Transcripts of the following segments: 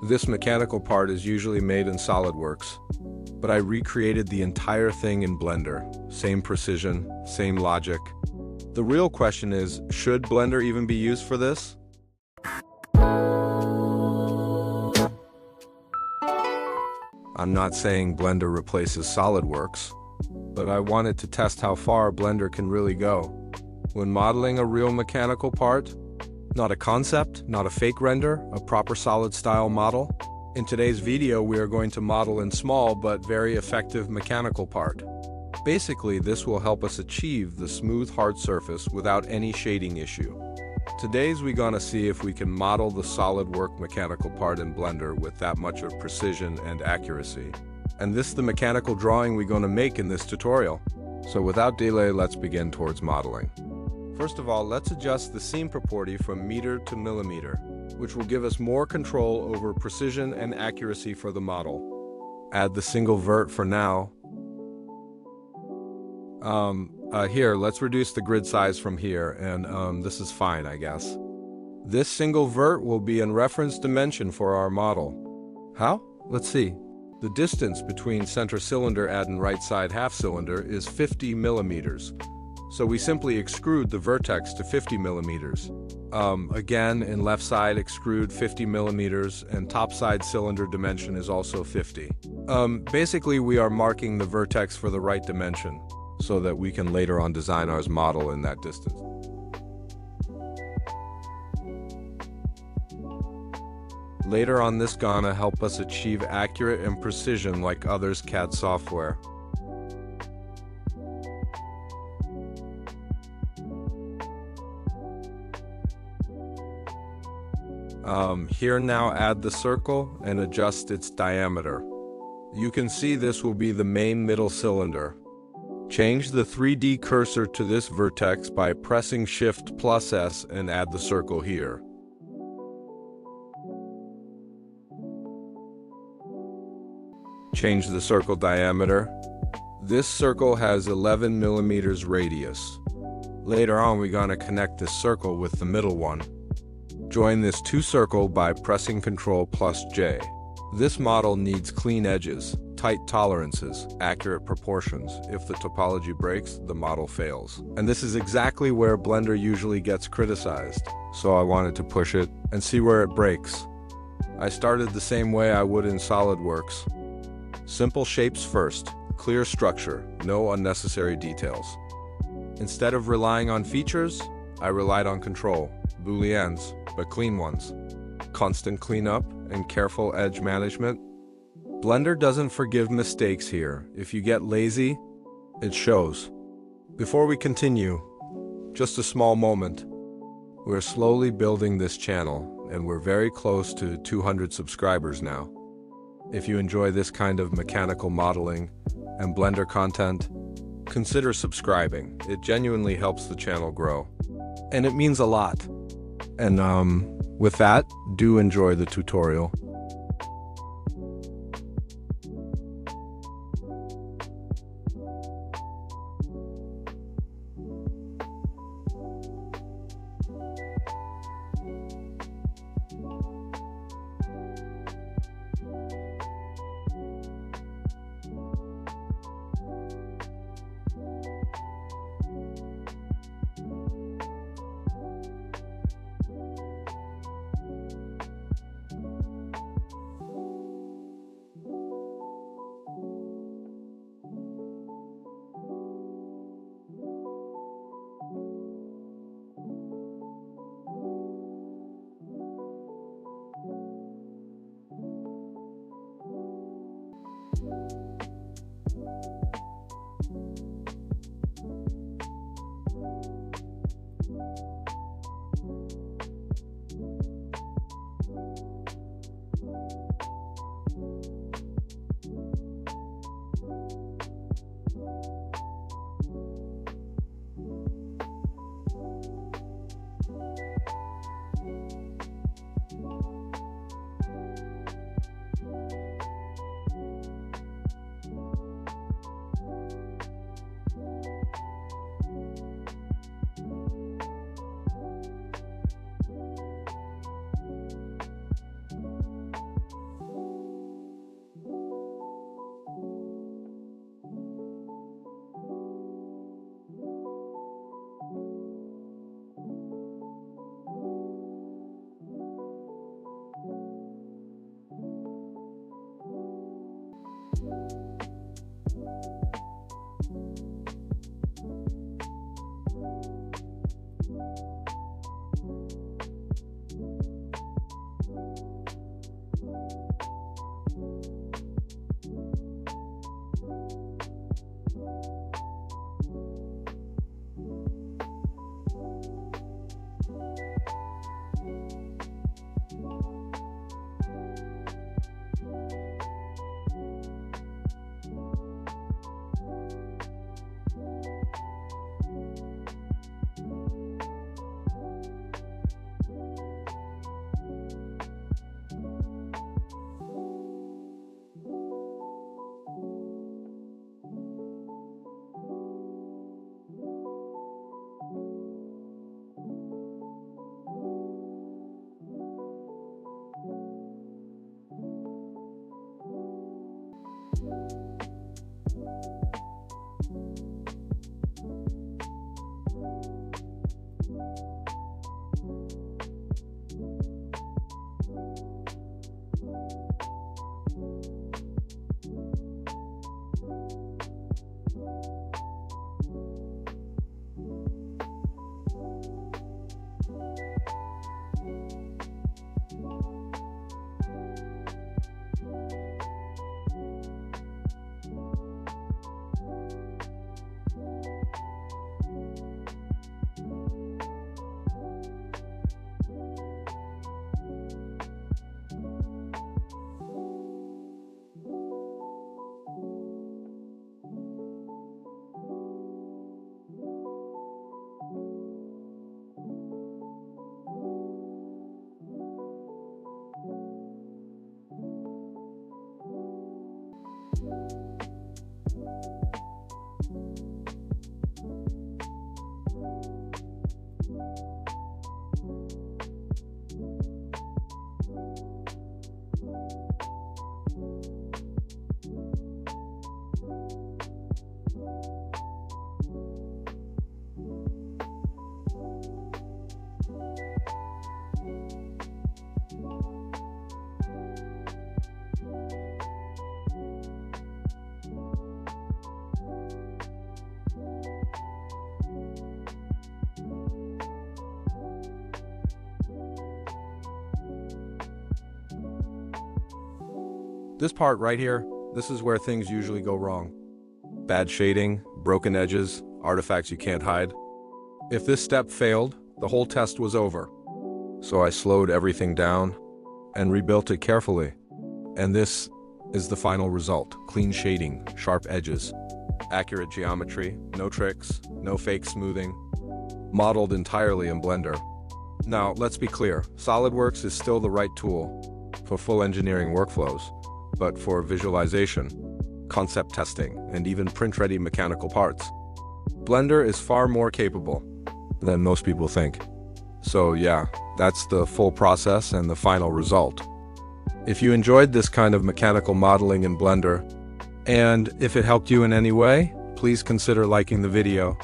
This mechanical part is usually made in SolidWorks, but I recreated the entire thing in Blender. Same precision, same logic. The real question is, should Blender even be used for this? I'm not saying Blender replaces SolidWorks, but I wanted to test how far Blender can really go. When modeling a real mechanical part, not a concept, not a fake render, a proper solid style model. In today's video, we are going to model in small but very effective mechanical part. Basically, this will help us achieve the smooth hard surface without any shading issue. Today's we're gonna see if we can model the SolidWorks mechanical part in Blender with that much of precision and accuracy. And this is the mechanical drawing we're gonna make in this tutorial. So without delay, let's begin towards modeling. First of all, let's adjust the seam property from meter to millimeter, which will give us more control over precision and accuracy for the model. Add the single vert for now. Here, let's reduce the grid size from here, and this is fine, I guess. This single vert will be in reference dimension for our model. How? Let's see. The distance between center cylinder and right side half cylinder is 50 millimeters. So we simply extrude the vertex to 50 millimeters. Again, in left side, extrude 50 millimeters, and top side cylinder dimension is also 50. Basically, we are marking the vertex for the right dimension, so that we can later on design our model in that distance. Later on, this gonna help us achieve accurate and precision like others CAD software. Here now add the circle and adjust its diameter. You can see this will be the main middle cylinder. Change the 3D cursor to this vertex by pressing Shift+S and add the circle here. Change the circle diameter. This circle has 11 millimeters radius. Later on, we're gonna connect this circle with the middle one. Join this two circle by pressing Ctrl+J. This model needs clean edges, tight tolerances, accurate proportions. If the topology breaks, the model fails. And this is exactly where Blender usually gets criticized. So I wanted to push it and see where it breaks. I started the same way I would in SolidWorks. Simple shapes first, clear structure, no unnecessary details. Instead of relying on features, I relied on control, booleans, but clean ones. Constant cleanup and careful edge management. Blender doesn't forgive mistakes here. If you get lazy, it shows. Before we continue, just a small moment. We're slowly building this channel, and we're very close to 200 subscribers now. If you enjoy this kind of mechanical modeling and Blender content, consider subscribing. It genuinely helps the channel grow. And it means a lot. And with that, do enjoy the tutorial. This part right here, this is where things usually go wrong. Bad shading, broken edges, artifacts you can't hide. If this step failed, the whole test was over. So I slowed everything down and rebuilt it carefully. And this is the final result. Clean shading, sharp edges, accurate geometry, no tricks, no fake smoothing, modeled entirely in Blender. Now, let's be clear, SolidWorks is still the right tool for full engineering workflows, but for visualization, concept testing, and even print-ready mechanical parts, Blender is far more capable than most people think. So yeah, that's the full process and the final result. If you enjoyed this kind of mechanical modeling in Blender, and if it helped you in any way, please consider liking the video.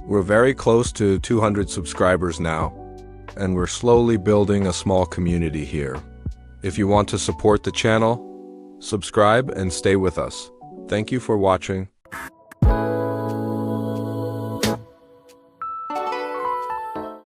We're very close to 200 subscribers now, and we're slowly building a small community here. If you want to support the channel, subscribe and stay with us. Thank you for watching.